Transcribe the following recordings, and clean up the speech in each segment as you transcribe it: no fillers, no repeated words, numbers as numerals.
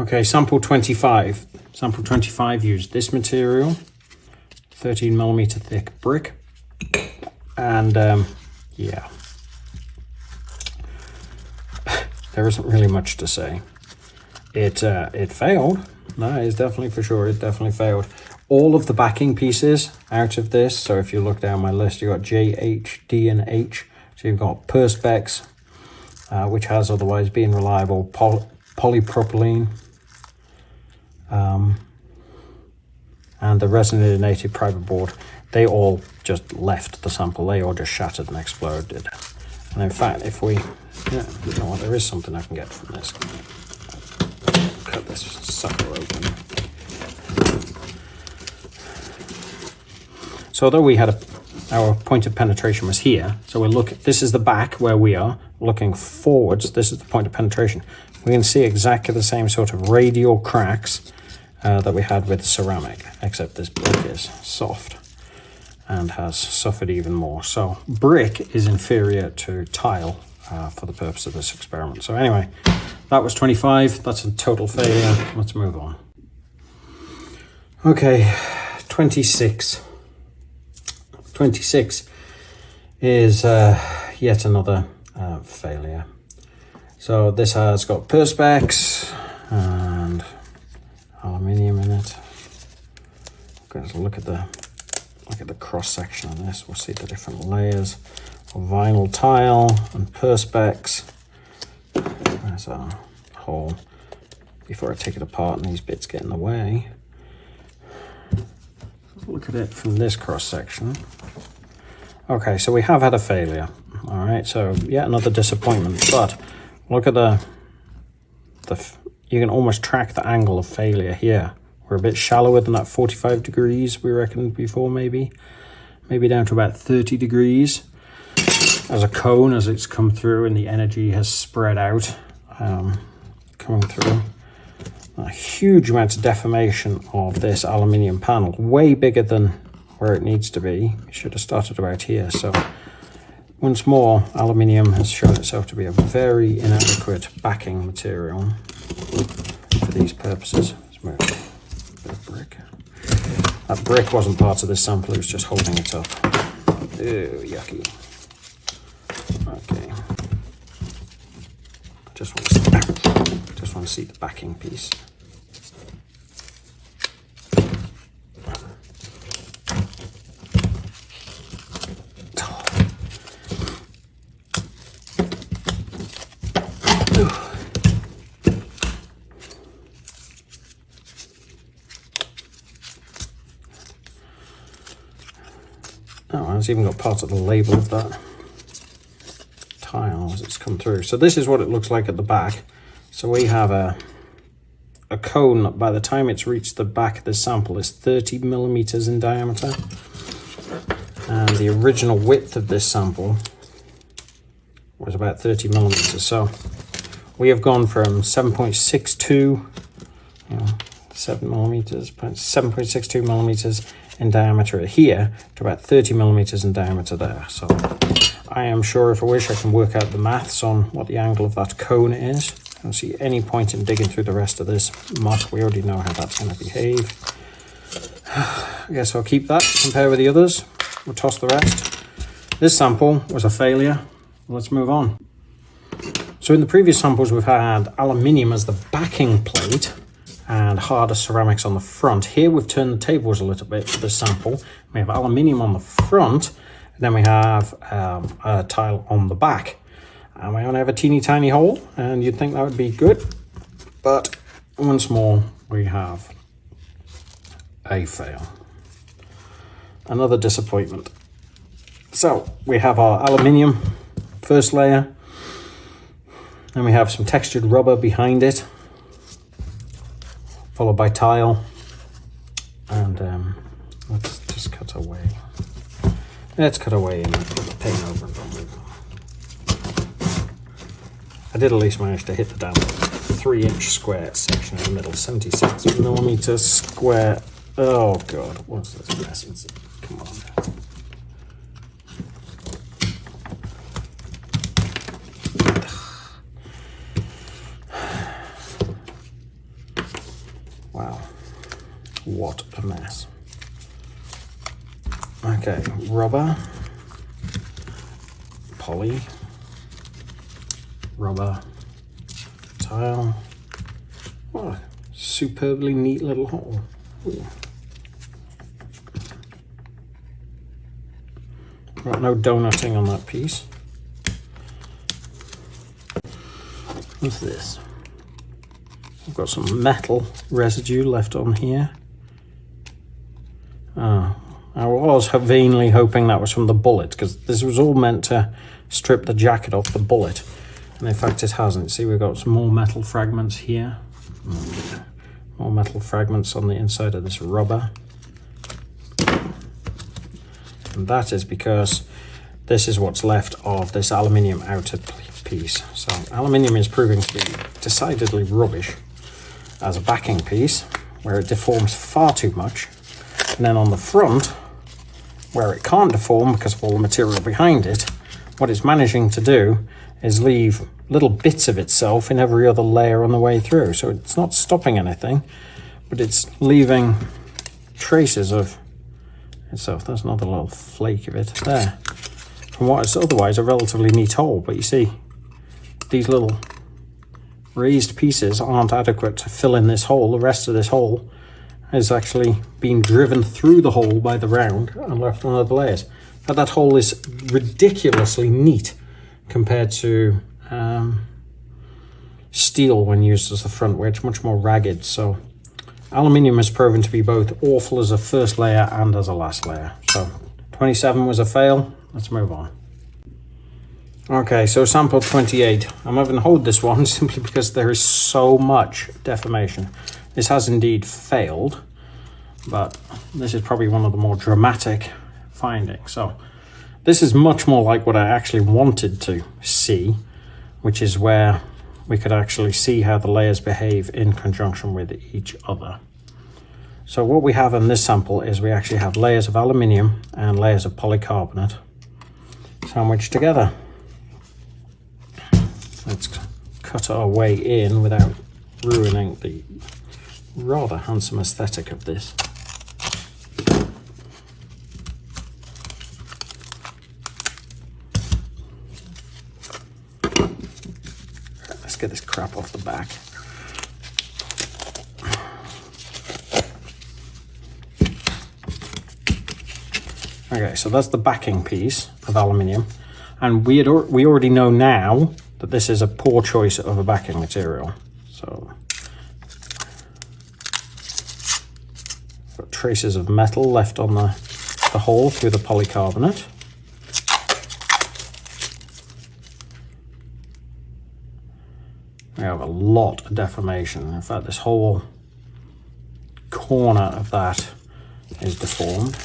Okay, sample 25. Sample 25 used this material, 13mm thick brick, and yeah, there isn't really much to say. It failed. That is definitely for sure. It definitely failed. All of the backing pieces out of this. So if you look down my list, you got J, H, D, and H. So you've got Perspex, which has otherwise been reliable, polypropylene, and the resinated native fiber board. They all just left the sample. They all just shattered and exploded. And in fact, if we, yeah, you know what, there is something I can get from this. Cut this sucker open. So although we had our point of penetration was here, so we're looking, this is the back where we are looking forwards. This is the point of penetration. We can see exactly the same sort of radial cracks that we had with ceramic, except this brick is soft and has suffered even more. So brick is inferior to tile for the purpose of this experiment. So anyway, that was 25. That's a total failure. Let's move on. Okay, 26. 26 is yet another failure. So this has got Perspex and aluminium in it. Let's look at the cross section on this. We'll see the different layers of vinyl tile and Perspex. There's a hole before I take it apart and these bits get in the way. Look at it from this cross section. Okay, so we have had a failure. All right, so yet another disappointment, but look at you can almost track the angle of failure here. We're a bit shallower than that 45 degrees we reckoned before, maybe down to about 30 degrees as a cone as it's come through and the energy has spread out coming through. A huge amount of deformation of this aluminium panel, way bigger than where it needs to be. It should have started about here. So once more, aluminium has shown itself to be a very inadequate backing material for these purposes. Let's move a bit of brick. That brick wasn't part of this sample, it was just holding it up. Ew, yucky. Okay. I just want to see the backing piece. Oh, it's even got part of the label of that tile as it's come through. So this is what it looks like at the back. So we have a cone that by the time it's reached the back of this sample is 30mm in diameter. And the original width of this sample was about 30mm. So we have gone from 7.62, 7.62mm in diameter here to about 30mm in diameter there. So I am sure if I wish I can work out the maths on what the angle of that cone is. I don't see any point in digging through the rest of this muck. We already know how that's going to behave. I guess I'll keep that, compare with the others. We'll toss the rest. This sample was a failure. Let's move on. So in the previous samples we've had aluminium as the backing plate and harder ceramics on the front. Here we've turned the tables a little bit for this sample. We have aluminium on the front, and then we have a tile on the back. And we only have a teeny tiny hole, and you'd think that would be good. But once more, we have a fail. Another disappointment. So we have our aluminium first layer, then we have some textured rubber behind it, followed by tile, and let's just cut away. Let's cut away and put the paint over and done with. I did at least manage to hit the down 3-inch square section in the middle, 76mm square. Oh god, what's this mess? Come on. what a mess. Okay, rubber, poly, rubber, tile. What a superbly neat little hole. Ooh. Got no donutting on that piece. What's this? I've got some metal residue left on here. Oh, I was vainly hoping that was from the bullet, because this was all meant to strip the jacket off the bullet. And in fact it hasn't. See, we've got some more metal fragments here. More metal fragments on the inside of this rubber. And that is because this is what's left of this aluminium outer piece. So aluminium is proving to be decidedly rubbish as a backing piece, where it deforms far too much. And then on the front, where it can't deform because of all the material behind it, what it's managing to do is leave little bits of itself in every other layer on the way through. So it's not stopping anything, but it's leaving traces of itself. There's another little flake of it there, from what is otherwise a relatively neat hole. But you see, these little raised pieces aren't adequate to fill in this hole. The rest of this hole is actually being driven through the hole by the round and left on other layers. But that hole is ridiculously neat compared to steel when used as the front, where it's much more ragged. So aluminium has proven to be both awful as a first layer and as a last layer. So 27 was a fail. Let's move on. Okay, so sample 28. I'm having to hold this one simply because there is so much deformation. This has indeed failed, but this is probably one of the more dramatic findings. So this is much more like what I actually wanted to see, which is where we could actually see how the layers behave in conjunction with each other. So what we have in this sample is we actually have layers of aluminium and layers of polycarbonate sandwiched together. Let's cut our way in without ruining the rather handsome aesthetic of this. Let's get this crap off the back. Okay, so that's the backing piece of aluminium, and we already know now that this is a poor choice of a backing material. So got traces of metal left on the hole through the polycarbonate. We have a lot of deformation. In fact, this whole corner of that is deformed.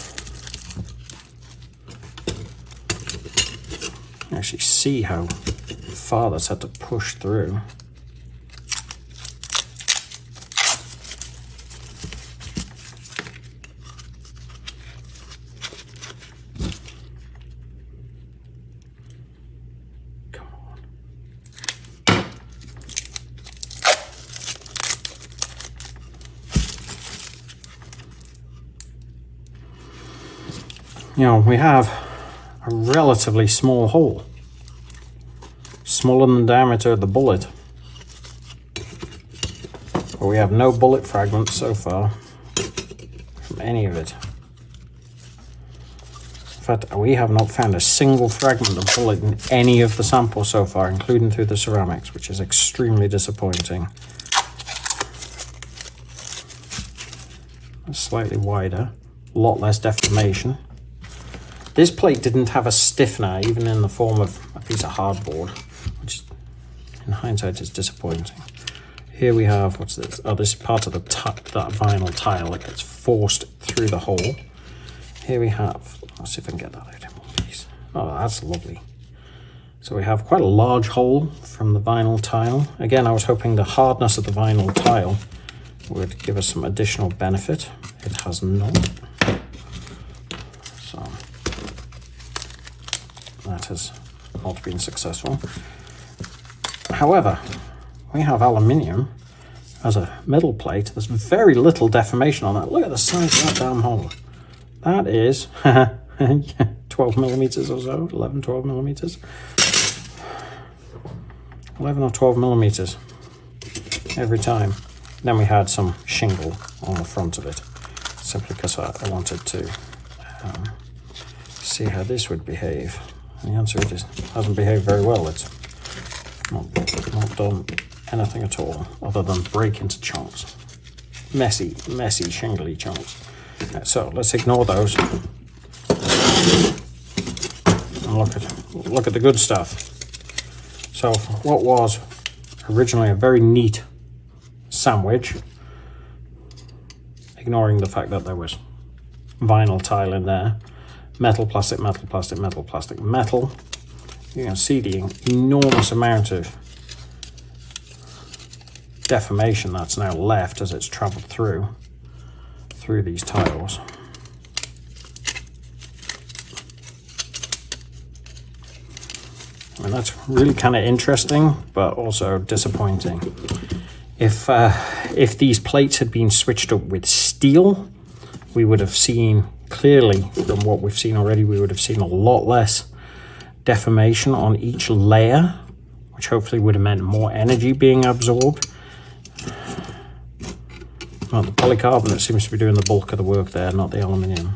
You can actually see how far that's had to push through. Come on. You know, we have a relatively small hole, smaller than the diameter of the bullet, but we have no bullet fragments so far from any of it. In fact, we have not found a single fragment of bullet in any of the samples so far, including through the ceramics, which is extremely disappointing. It's slightly wider, a lot less deformation. This plate didn't have a stiffener, even in the form of a piece of hardboard, which in hindsight is disappointing. Here we have, what's this? Oh, this is part of that vinyl tile that gets forced through the hole. Here we have, let's see if I can get that out in one piece. Oh, that's lovely. So we have quite a large hole from the vinyl tile. Again, I was hoping the hardness of the vinyl tile would give us some additional benefit. It has not. So that has not been successful. However, we have aluminium as a middle plate, there's very little deformation on that. Look at the size of that damn hole. That is 12 millimeters or so, 11, 12 millimeters. 11 or 12 millimeters every time. Then we had some shingle on the front of it, simply because I wanted to see how this would behave. And the answer is it hasn't behaved very well. It's not done anything at all other than break into chunks. Messy, shingly chunks. So let's ignore those and look at the good stuff. So what was originally a very neat sandwich, ignoring the fact that there was vinyl tile in there, metal, plastic, metal, plastic, metal, plastic, metal. You can see the enormous amount of deformation that's now left as it's traveled through these tiles. I mean, that's really kind of interesting, but also disappointing. If these plates had been switched up with steel, we would have seen clearly, from what we've seen already, we would have seen a lot less deformation on each layer, which hopefully would have meant more energy being absorbed. Well, the polycarbonate seems to be doing the bulk of the work there, not the aluminium.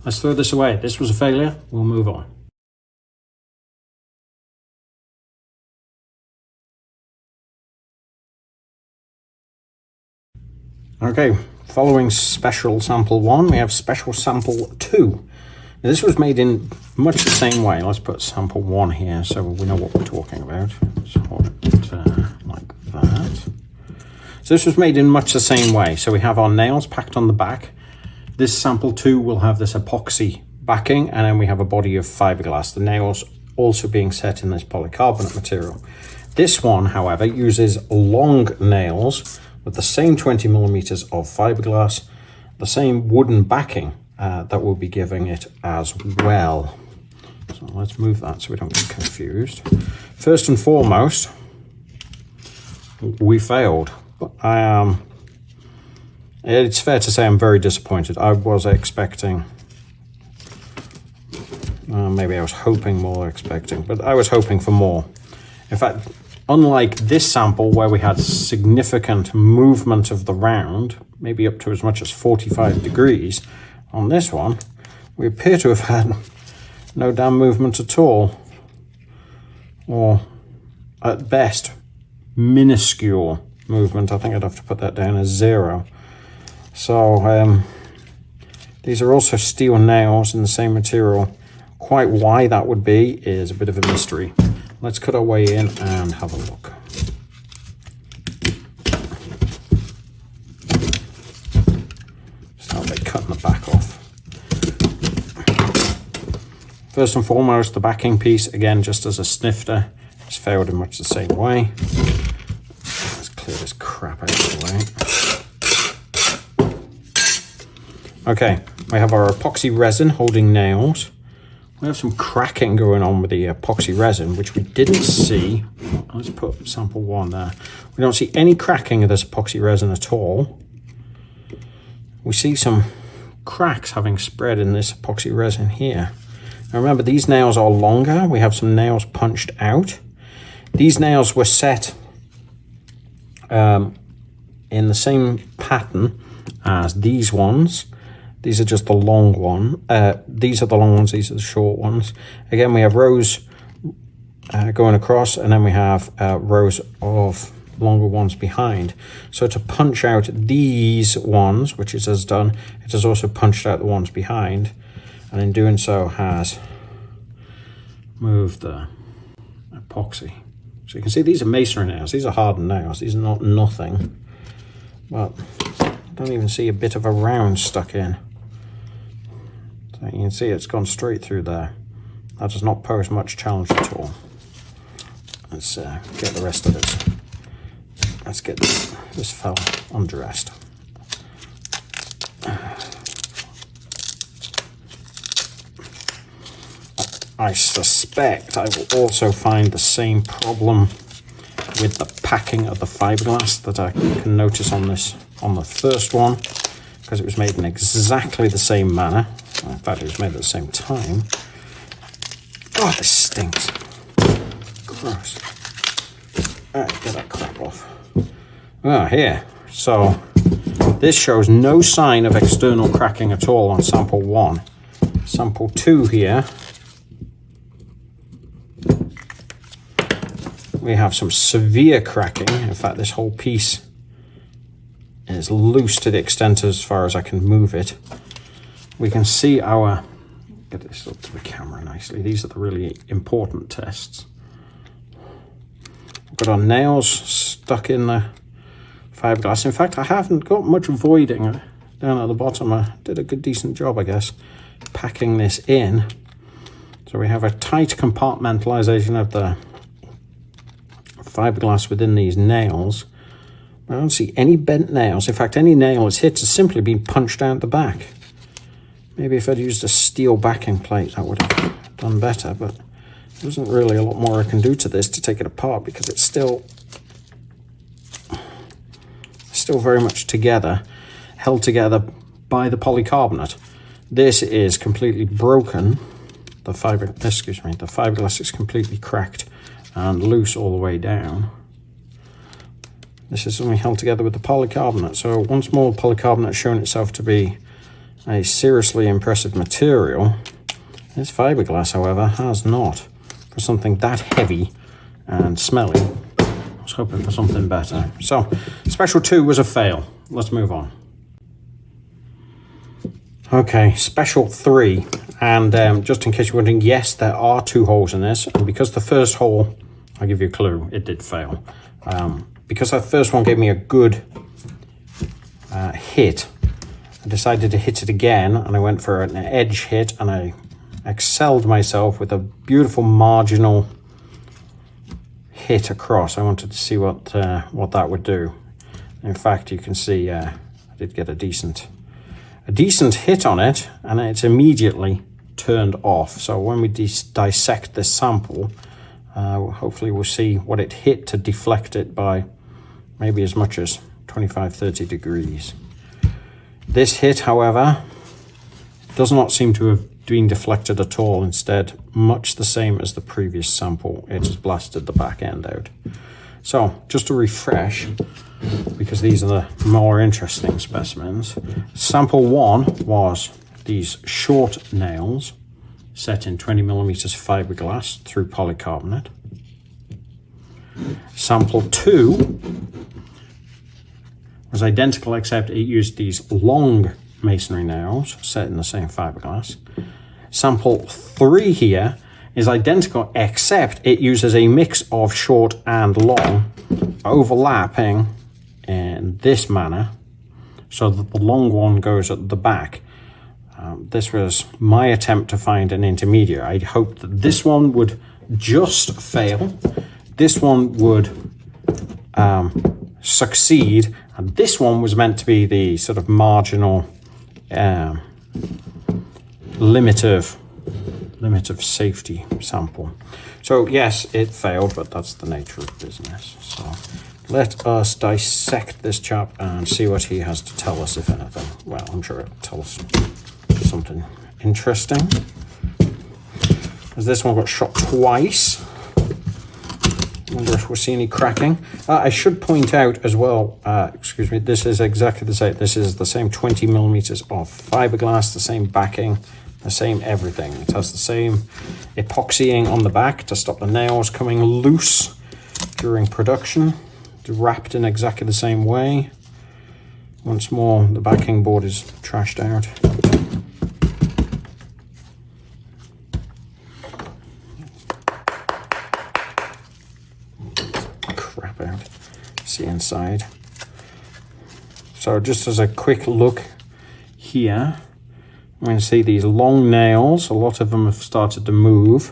Let's throw this away. This was a failure. We'll move on. Okay, following special sample 1, we have special sample 2. Now, this was made in much the same way. Let's put sample 1 here so we know what we're talking about. So hold it like that. So this was made in much the same way. So we have our nails packed on the back. This sample 2 will have this epoxy backing, and then we have a body of fiberglass. The nails also being set in this polycarbonate material. This one, however, uses long nails with the same 20 millimeters of fiberglass, the same wooden backing that we'll be giving it as well. So let's move that so we don't get confused. First and foremost, we failed. It's fair to say I'm very disappointed. I was expecting, maybe I was hoping more expecting, but I was hoping for more. In fact, unlike this sample where we had significant movement of the round, maybe up to as much as 45 degrees, on this one, we appear to have had no damn movement at all. Or at best, minuscule movement. I think I'd have to put that down as 0. So these are also steel nails in the same material. Quite why that would be is a bit of a mystery. Let's cut our way in and have a look. Start by cutting the back off. First and foremost, the backing piece, again, just as a snifter, it's failed in much the same way. Let's clear this crap out of the way. Okay, we have our epoxy resin holding nails. We have some cracking going on with the epoxy resin, which we didn't see. Let's put sample 1 there. We don't see any cracking of this epoxy resin at all. We see some cracks having spread in this epoxy resin here. Now remember, these nails are longer. We have some nails punched out. These nails were set in the same pattern as these ones. These are just the long one. These are the long ones, these are the short ones. Again, we have rows going across, and then we have rows of longer ones behind. So to punch out these ones, which it has done, it has also punched out the ones behind, and in doing so has moved the epoxy. So you can see these are masonry nails. These are hardened nails. These are not nothing. But I don't even see a bit of a round stuck in. So you can see it's gone straight through there. That does not pose much challenge at all. Let's get the rest of this. Let's get this fella undressed. I suspect I will also find the same problem with the packing of the fiberglass that I can notice on the first one, because it was made in exactly the same manner. In fact, it was made at the same time. God, this stinks. Gross. All right, get that crap off. Ah, here. So this shows no sign of external cracking at all on sample 1. Sample 2 here, we have some severe cracking. In fact, this whole piece is loose to the extent as far as I can move it. We can see our, get this up to the camera nicely, these are the really important tests. We've got our nails stuck in the fiberglass. In fact, I haven't got much voiding down at the bottom. I did a good decent job, I guess, packing this in. So we have a tight compartmentalization of the fiberglass within these nails. I don't see any bent nails. In fact, any nail it's hit has simply been punched out the back. Maybe if I'd used a steel backing plate, that would have done better, but there isn't really a lot more I can do to this to take it apart, because it's still very much together, held together by the polycarbonate. This is completely broken. The fiberglass is completely cracked and loose all the way down. This is only held together with the polycarbonate. So once more, polycarbonate has shown itself to be a seriously impressive material. This fiberglass, however, has not. For something that heavy and smelly, I was hoping for something better. So special 2 was a fail. Let's move on. Okay, special 3, and just in case you're wondering, yes, there are 2 holes in this, and because the first hole, I'll give you a clue, it did fail. Because that first one gave me a good hit, I decided to hit it again, and I went for an edge hit, and I excelled myself with a beautiful marginal hit across. I wanted to see what that would do. In fact, you can see I did get a decent hit on it, and it's immediately turned off. So when we dissect this sample, hopefully we'll see what it hit to deflect it by maybe as much as 25-30 degrees. This hit, however, does not seem to have been deflected at all. Instead, much the same as the previous sample, it has blasted the back end out. So just to refresh, because these are the more interesting specimens, sample 1 was these short nails set in 20mm fiberglass through polycarbonate. Sample 2 was identical, except it used these long masonry nails set in the same fiberglass. Sample 3 here is identical, except it uses a mix of short and long overlapping in this manner, so that the long one goes at the back. This was my attempt to find an intermediate. I hoped that this one would just fail, this one would succeed, and this one was meant to be the sort of marginal limit of safety sample. So yes, it failed, but that's the nature of business. So let us dissect this chap and see what he has to tell us, if anything. Well, I'm sure it'll tell us something interesting. As this one got shot twice. I wonder if we'll see any cracking. I should point out as well, excuse me, this is exactly the same. This is the same 20mm of fiberglass, the same backing, the same everything. It has the same epoxying on the back to stop the nails coming loose during production. It's wrapped in exactly the same way. Once more, the backing board is trashed out. Crap out. See inside. So just as a quick look here, we can see these long nails. A lot of them have started to move.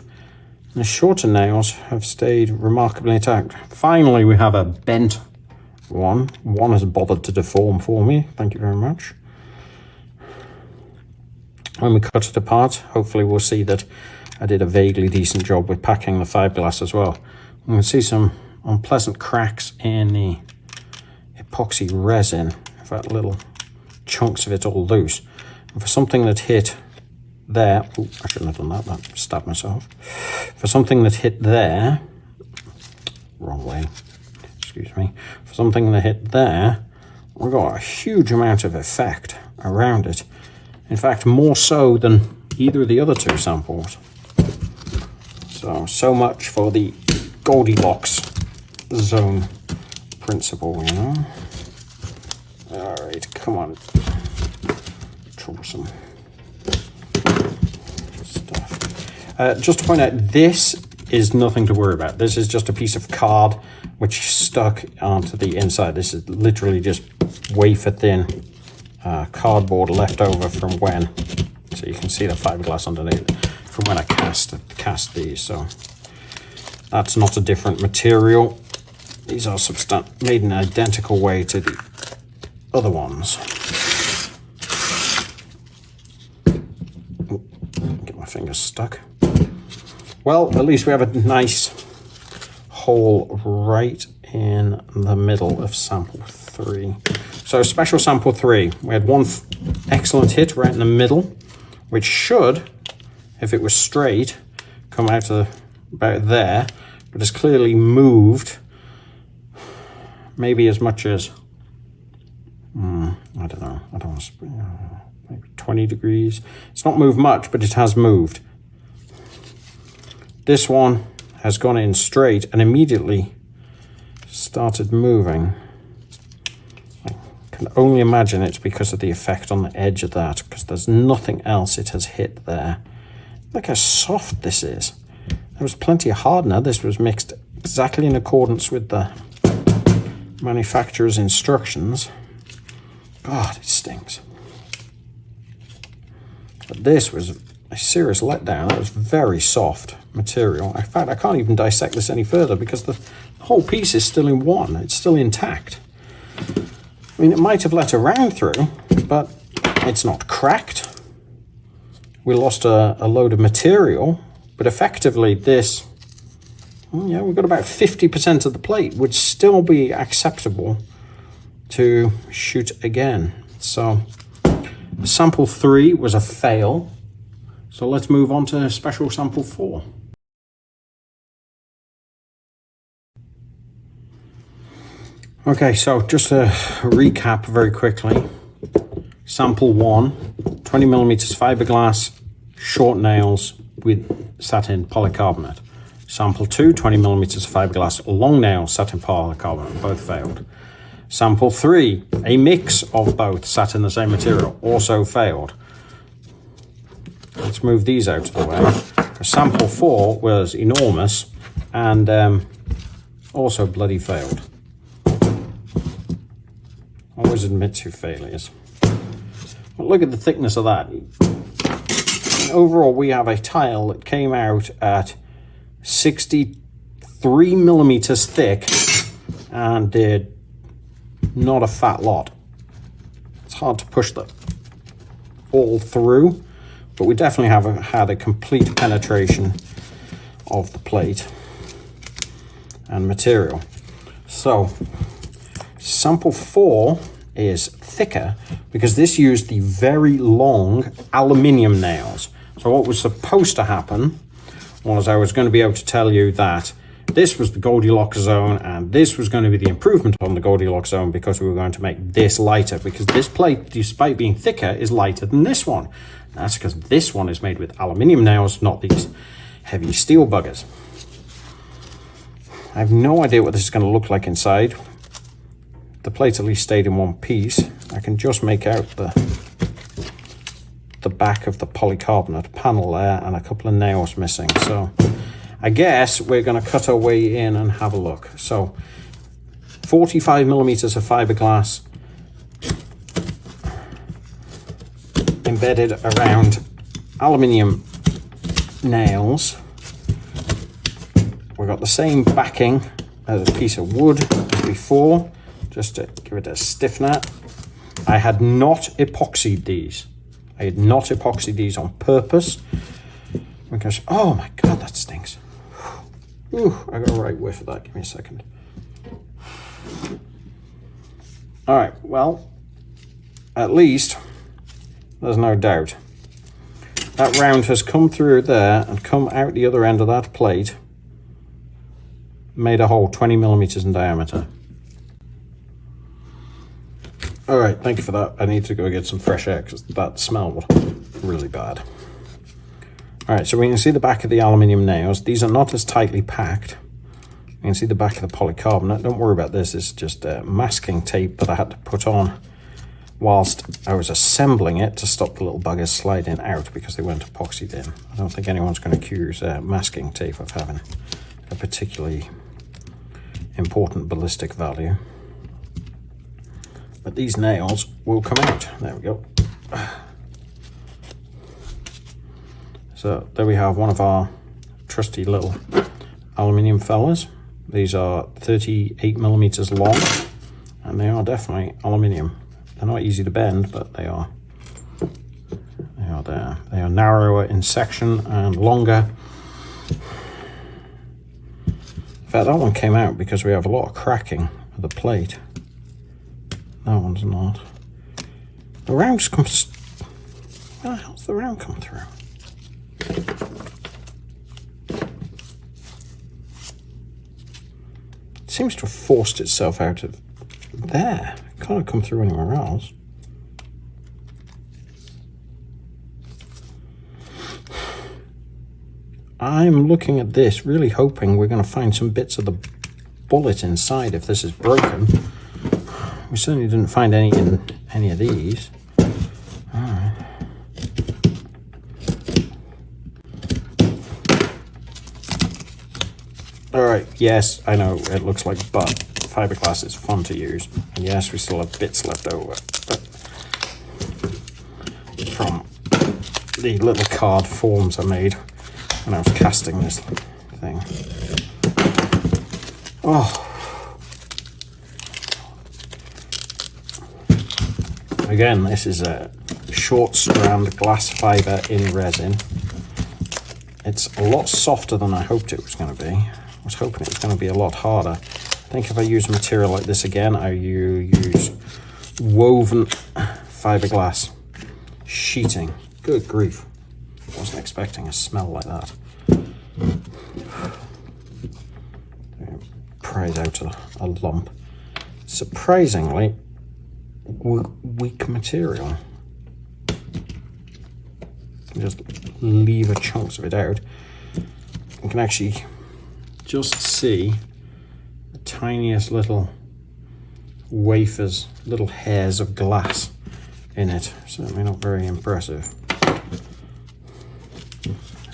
The shorter nails have stayed remarkably intact. Finally, we have a bent one. One has bothered to deform for me. Thank you very much. When we cut it apart, hopefully we'll see that I did a vaguely decent job with packing the fiberglass as well. We can see some unpleasant cracks in the epoxy resin. In fact, little chunks of it all loose. And for something that hit there, ooh, I shouldn't have done that, that stabbed myself. For something that hit there, wrong way, excuse me. For something that hit there, we got a huge amount of effect around it. In fact, more so than either of the other two samples. So much for the Goldilocks zone principle, you know. All right, come on. Troublesome stuff. Just to point out, this is nothing to worry about. This is just a piece of card which stuck onto the inside. This is literally just wafer thin cardboard left over from when, so you can see the fiberglass underneath, from when I cast these. So that's not a different material. These are made in an identical way to the other ones. Get my fingers stuck. Well, at least we have a nice hole right in the middle of sample 3. So special sample 3, we had one excellent hit right in the middle, which should, if it was straight, come out to about there, but it's clearly moved maybe as much as, I don't know, maybe 20 degrees. It's not moved much, but it has moved. This one has gone in straight and immediately started moving. I can only imagine it's because of the effect on the edge of that, because there's nothing else it has hit there. Look how soft this is. There was plenty of hardener. This was mixed exactly in accordance with the manufacturer's instructions. God, it stinks. But this was a serious letdown. It was very soft material. In fact, I can't even dissect this any further because the whole piece is still in one. It's still intact. I mean, it might have let a round through, but it's not cracked. We lost a load of material, but effectively this, yeah, we've got about 50% of the plate would still be acceptable to shoot again. So sample 3 was a fail. So let's move on to special sample 4. Okay, so just to recap very quickly. Sample 1, 20mm fiberglass, short nails with satin polycarbonate. Sample 2, 20mm fiberglass, long nails, satin polycarbonate, both failed. Sample 3, a mix of both, sat in the same material, also failed. Let's move these out of the way. Sample 4 was enormous and also bloody failed. Always admit to failures. But look at the thickness of that. And overall, we have a tile that came out at 63 millimeters thick and did not a fat lot. It's hard to push that all through, but we definitely have had a complete penetration of the plate and material. So sample 4 is thicker because this used the very long aluminium nails. So what was supposed to happen was I was going to be able to tell you that this was the Goldilocks zone and this was going to be the improvement on the Goldilocks zone because we were going to make this lighter, because this plate, despite being thicker, is lighter than this one. That's because this one is made with aluminium nails, not these heavy steel buggers. I have no idea what this is going to look like inside. The plate at least stayed in one piece. I can just make out the back of the polycarbonate panel there and a couple of nails missing. So I guess we're going to cut our way in and have a look. So 45 millimeters of fiberglass embedded around aluminium nails. We've got the same backing as a piece of wood as before, just to give it a stiffener. I had not epoxied these. I had not epoxied these on purpose because, oh my God, that stinks. Ooh, I got a right whiff of that. Give me a second. All right, well, at least there's no doubt. That round has come through there and come out the other end of that plate, made a hole 20 millimeters in diameter. All right, thank you for that. I need to go get some fresh air because that smelled really bad. All right, so we can see the back of the aluminium nails. These are not as tightly packed. You can see the back of the polycarbonate. Don't worry about this. It's just masking tape that I had to put on whilst I was assembling it to stop the little buggers sliding out because they weren't epoxied in. I don't think anyone's going to accuse masking tape of having a particularly important ballistic value. But these nails will come out. There we go. So there we have one of our trusty little aluminium fellas. These are 38 millimeters long, and they are definitely aluminium. They're not easy to bend, but they are there. They are narrower in section and longer. In fact, that one came out because we have a lot of cracking of the plate. That one's not. The round just comes. Where the hell's the round come through? It seems to have forced itself out of there. It can't have come through anywhere else. I'm looking at this, really hoping we're going to find some bits of the bullet inside if this is broken. We certainly didn't find any in any of these. Alright. Alright, yes, I know it looks like butt. Fiberglass is fun to use. And yes, we still have bits left over. But from the little card forms I made when I was casting this thing. Oh. Again, this is a short strand glass fiber in resin. It's a lot softer than I hoped it was going to be. I was hoping it was going to be a lot harder. I think if I use a material like this again, I use woven fiberglass sheeting. Good grief. Wasn't expecting a smell like that. Pried out a lump. Surprisingly weak material. Just lever chunks of it out. You can actually just see the tiniest little wafers, little hairs of glass in it. Certainly not very impressive.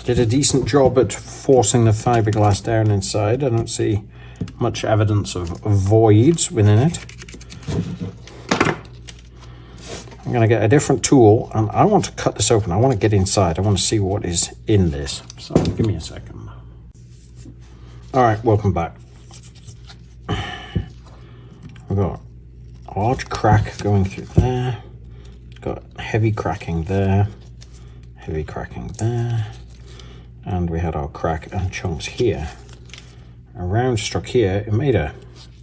Did a decent job at forcing the fiberglass down inside. I don't see much evidence of voids within it. I'm going to get a different tool and I want to cut this open. I want to get inside. I want to see what is in this. So give me a second. All right, welcome back. We've got a large crack going through there. Got heavy cracking there. Heavy cracking there. And we had our crack and chunks here. A round struck here. It made a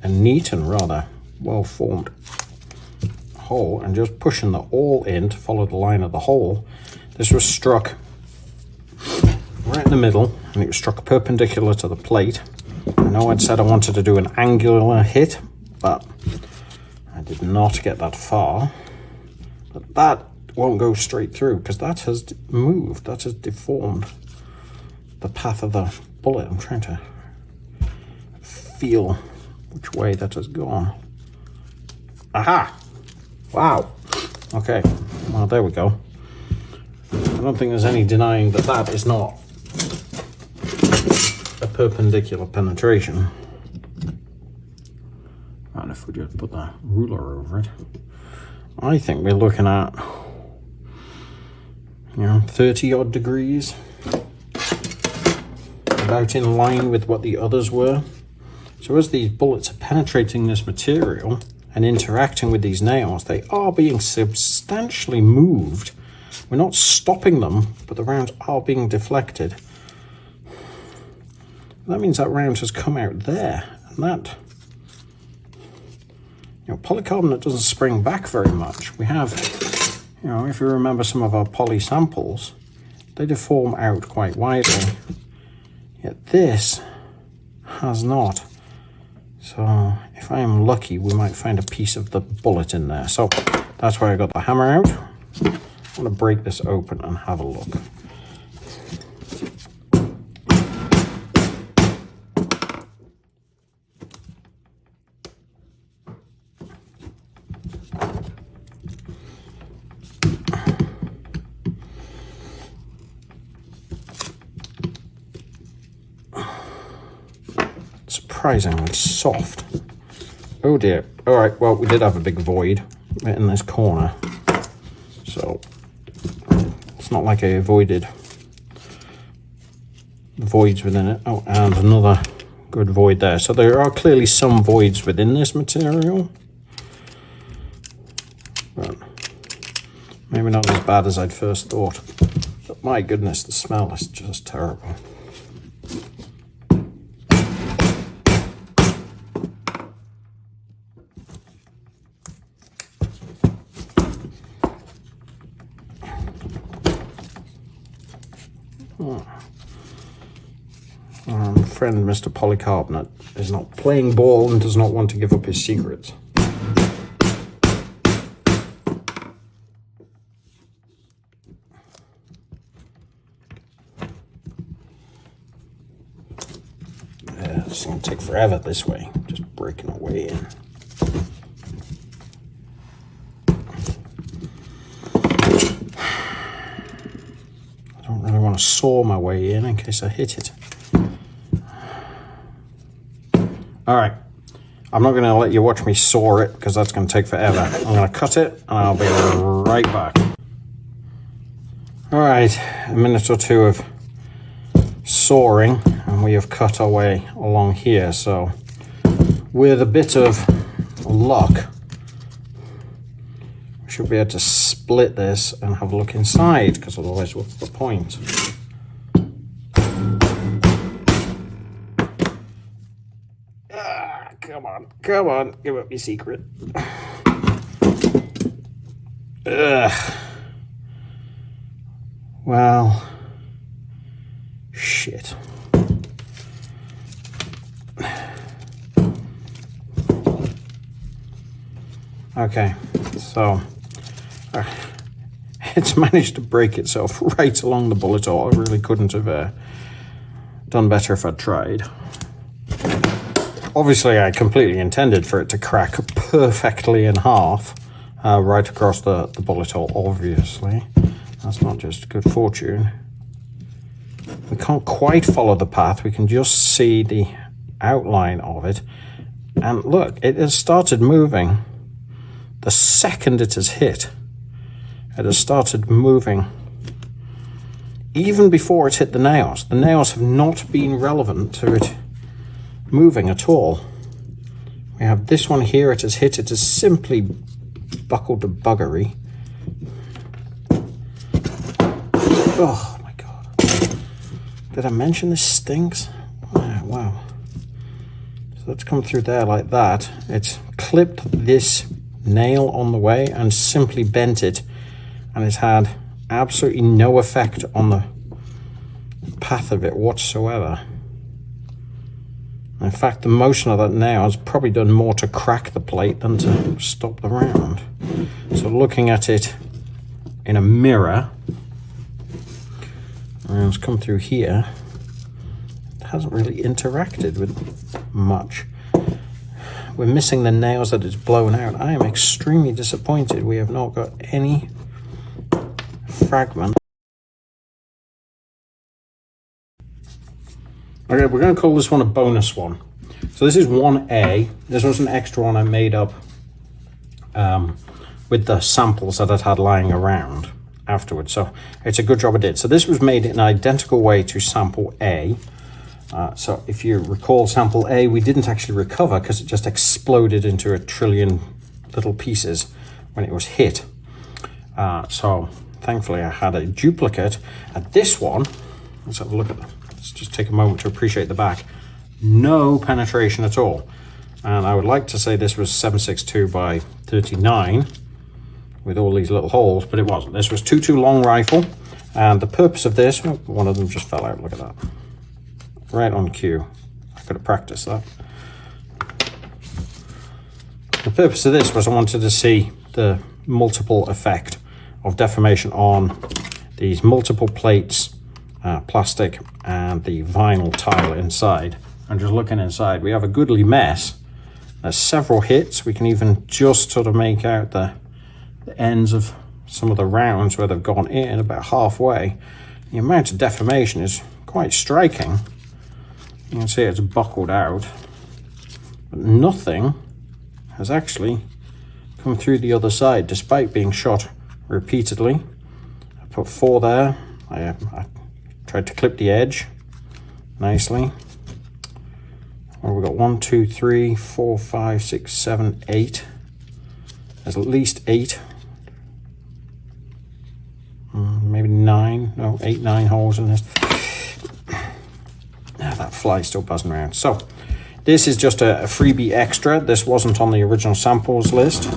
neat and rather well-formed hole, and just pushing the awl in to follow the line of the hole, this was struck right in the middle, and it was struck perpendicular to the plate. I know I'd said I wanted to do an angular hit, but I did not get that far. But that won't go straight through because that has moved, that has deformed the path of the bullet. I'm trying to feel which way that has gone. Aha! Wow. Okay, well, there we go. I don't think there's any denying that that is not a perpendicular penetration. And if we just put the ruler over it, I think we're looking at, 30 odd degrees. About in line with what the others were. So as these bullets are penetrating this material and interacting with these nails, they are being substantially moved. We're not stopping them, but the rounds are being deflected. That means that round has come out there, and polycarbonate doesn't spring back very much. We have, if you remember some of our poly samples, they deform out quite widely. Yet this has not. So if I am lucky, we might find a piece of the bullet in there. So that's why I got the hammer out. I'm going to break this open and have a look. Surprisingly soft. Oh dear. All right, well, we did have a big void in this corner, so it's not like I avoided the voids within it. Oh, and another good void there. So there are clearly some voids within this material, but maybe not as bad as I'd first thought. But my goodness, the smell is just terrible. Friend Mr. Polycarbonate is not playing ball and does not want to give up his secrets. Yeah, it's going to take forever this way, just breaking our way in. I don't really want to saw my way in case I hit it. All right, I'm not going to let you watch me saw it because that's going to take forever. I'm going to cut it and I'll be right back. All right, a minute or two of sawing and we have cut our way along here. So with a bit of luck, we should be able to split this and have a look inside, because otherwise what's the point? Come on, give up your secret. Ugh. Well, shit. Okay, so it's managed to break itself right along the bullet hole. I really couldn't have done better if I'd tried. Obviously, I completely intended for it to crack perfectly in half, right across the bullet hole, obviously. That's not just good fortune. We can't quite follow the path. We can just see the outline of it. And look, it has started moving. The second it has hit, it has started moving. Even before it hit the nails. The nails have not been relevant to it moving at all. We have this one here, it has hit, it has simply buckled to buggery. Oh my god. Did I mention this stinks? Wow. So it's come through there like that. It's clipped this nail on the way and simply bent it, and it's had absolutely no effect on the path of it whatsoever. In fact, the motion of that nail has probably done more to crack the plate than to stop the round. So looking at it in a mirror, and it's come through here, it hasn't really interacted with much. We're missing the nails that it's blown out. I am extremely disappointed we have not got any fragment. Okay, we're going to call this one a bonus one. So this is 1A. This was an extra one I made up with the samples that I'd had lying around afterwards. So it's a good job I did. So this was made in an identical way to sample A. So if you recall, sample A, we didn't actually recover because it just exploded into a trillion little pieces when it was hit. So thankfully I had a duplicate. And this one, let's have a look at them. Let's just take a moment to appreciate the back. No penetration at all. And I would like to say this was 7.62 by 39 with all these little holes, but it wasn't. This was 2.2 long rifle, and the purpose of this, oh, one of them just fell out, look at that. Right on cue. I could have practiced that. The purpose of this was I wanted to see the multiple effect of deformation on these multiple plates, plastic, and the vinyl tile inside. And just looking inside, we have a goodly mess. There's several hits. We can even just sort of make out the ends of some of the rounds where they've gone in about halfway. The amount of deformation is quite striking. You can see it's buckled out, but nothing has actually come through the other side despite being shot repeatedly. I put 4 there. I tried to clip the edge nicely. Well, we've got 1, 2, 3, 4, 5, 6, 7, 8. There's at least 8. Maybe 9. No, 8, 9 holes in this. That fly's still buzzing around. So this is just a freebie extra. This wasn't on the original samples list,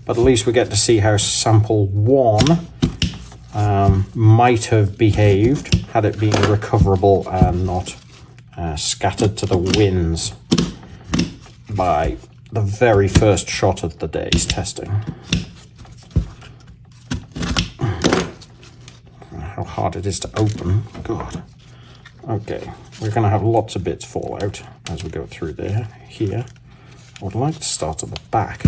but at least we get to see how sample 1 might have behaved had it been recoverable and not scattered to the winds by the very first shot of the day's testing. How hard it is to open, God. Okay, we're going to have lots of bits fall out as we go through here. I would like to start at the back.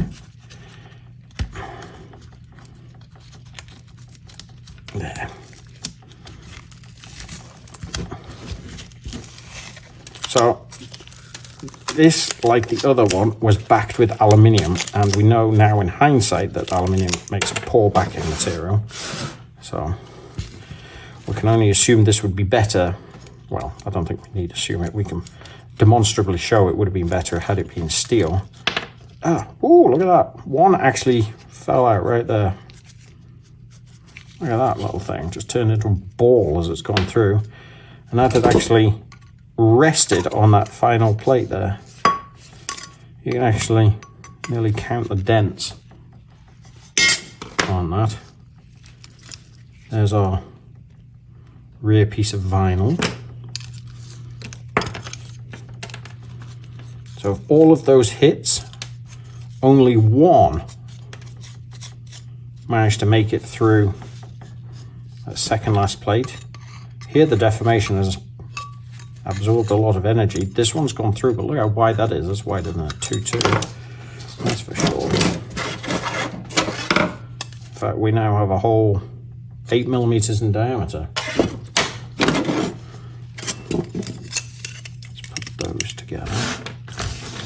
There. So this, like the other one, was backed with aluminium, and we know now in hindsight that aluminium makes a poor backing material. So we can only assume this would be better. Well, I don't think we need to assume it. We can demonstrably show it would have been better had it been steel. Oh, look at that. One actually fell out right there. Look at that little thing. Just turned into a ball as it's gone through. And that had actually rested on that final plate there. You can actually nearly count the dents on that. There's our rear piece of vinyl. So of all of those hits, only one managed to make it through that second last plate. Here the deformation has absorbed a lot of energy. This one's gone through, but look how wide that is. That's wider than a 2.2. That's for sure. In fact, we now have a whole 8 millimeters in diameter. Let's put those together.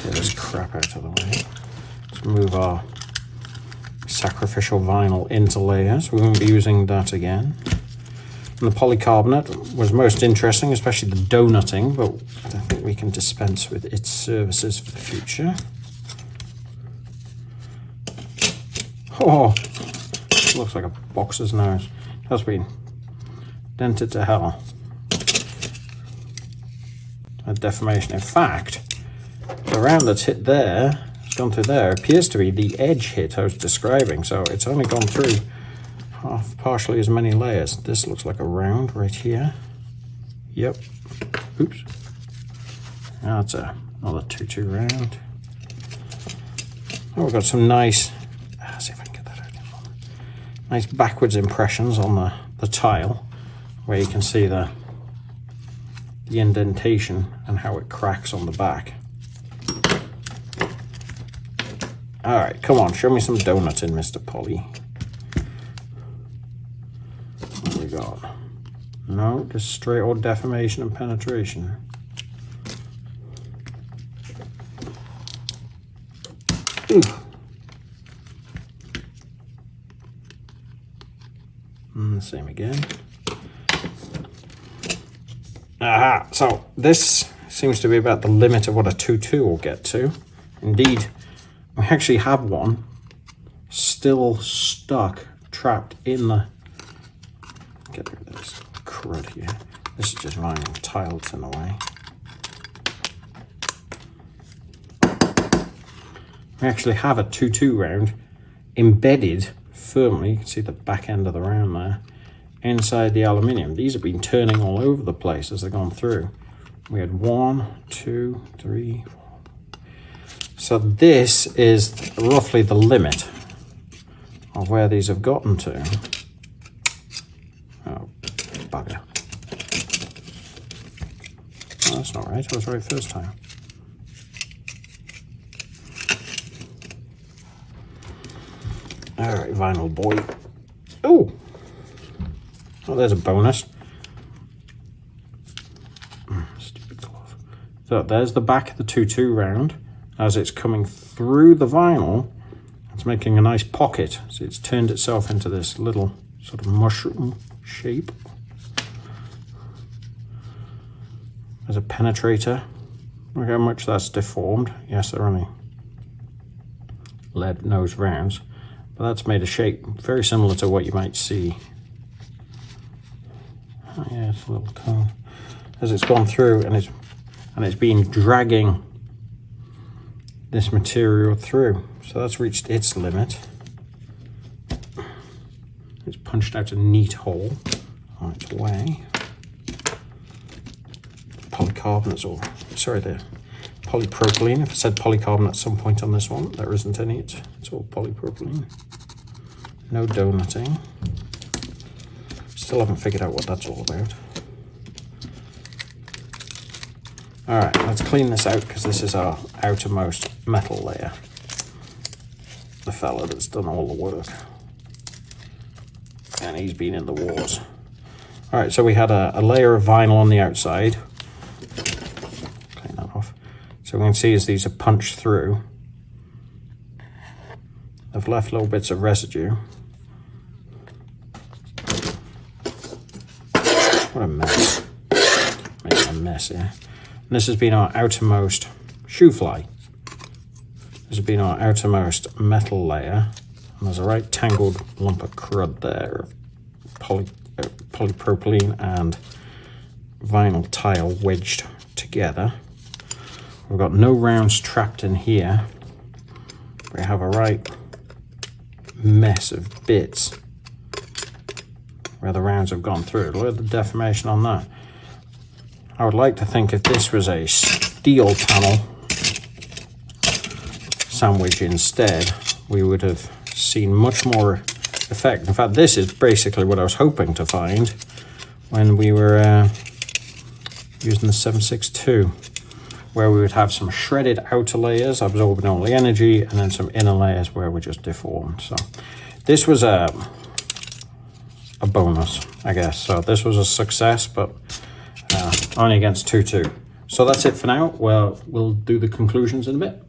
Get this crap out of the way. Let's move our sacrificial vinyl into layers. We won't be using that again. And the polycarbonate was most interesting, especially the donutting, but I don't think we can dispense with its services for the future. Oh, looks like a boxer's nose. It has been dented to hell. A deformation. In fact, the round that's hit there, it's gone through there, appears to be the edge hit I was describing, so it's only gone through partially as many layers. This looks like a round right here. Yep. Oops. That's another 2.2 round. Oh, we've got some nice, let's see if I can get that out. Nice backwards impressions on the tile, where you can see the indentation and how it cracks on the back. All right, come on, show me some donuting, Mr. Poly. What we got? No, just straight old deformation and penetration. Ooh. And the same again. Aha, so this seems to be about the limit of what a 2.2 will get to. Indeed, we actually have one still stuck, trapped in the... Get rid of this crud here. This is just vinyl tile that's in the way. we actually have a 2-2 round embedded firmly, you can see the back end of the round there, inside the aluminium. These have been turning all over the place as they've gone through. We had 1, 2, 3, 4. So this is roughly the limit of where these have gotten to. Oh, bugger. Oh, that's not right. I was right first time. All right, vinyl boy. Oh, there's a bonus. Stupid glove. So there's the back of the 2-2 round. As it's coming through the vinyl, it's making a nice pocket. So it's turned itself into this little sort of mushroom shape. There's a penetrator. Look how much that's deformed. Yes, they're only lead nose rounds, but that's made a shape very similar to what you might see. Oh, yeah, it's a little cone. As it's gone through and it's been dragging this material through. So that's reached its limit. It's punched out a neat hole on its way. Polycarbonates, or sorry, the polypropylene. If I said polycarbonate at some point on this one, there isn't any. It's all polypropylene. No donutting. Still haven't figured out what that's all about. All right, let's clean this out because this is our outermost metal layer. The fella that's done all the work. And he's been in the wars. All right, so we had a layer of vinyl on the outside. Clean that off. So we can see as these are punched through, they've left little bits of residue. What a mess. Making a mess here. And this has been our outermost shoe fly. This has been our outermost metal layer. And there's a right tangled lump of crud there of polypropylene and vinyl tile wedged together. We've got no rounds trapped in here. We have a right mess of bits where the rounds have gone through. Look at the deformation on that. I would like to think if this was a steel panel sandwich instead, we would have seen much more effect. In fact, this is basically what I was hoping to find when we were using the 762, where we would have some shredded outer layers absorbing all the energy and then some inner layers where we're just deformed. So this was a bonus, I guess. So this was a success, but only against 2-2. So that's it for now. Well, we'll do the conclusions in a bit.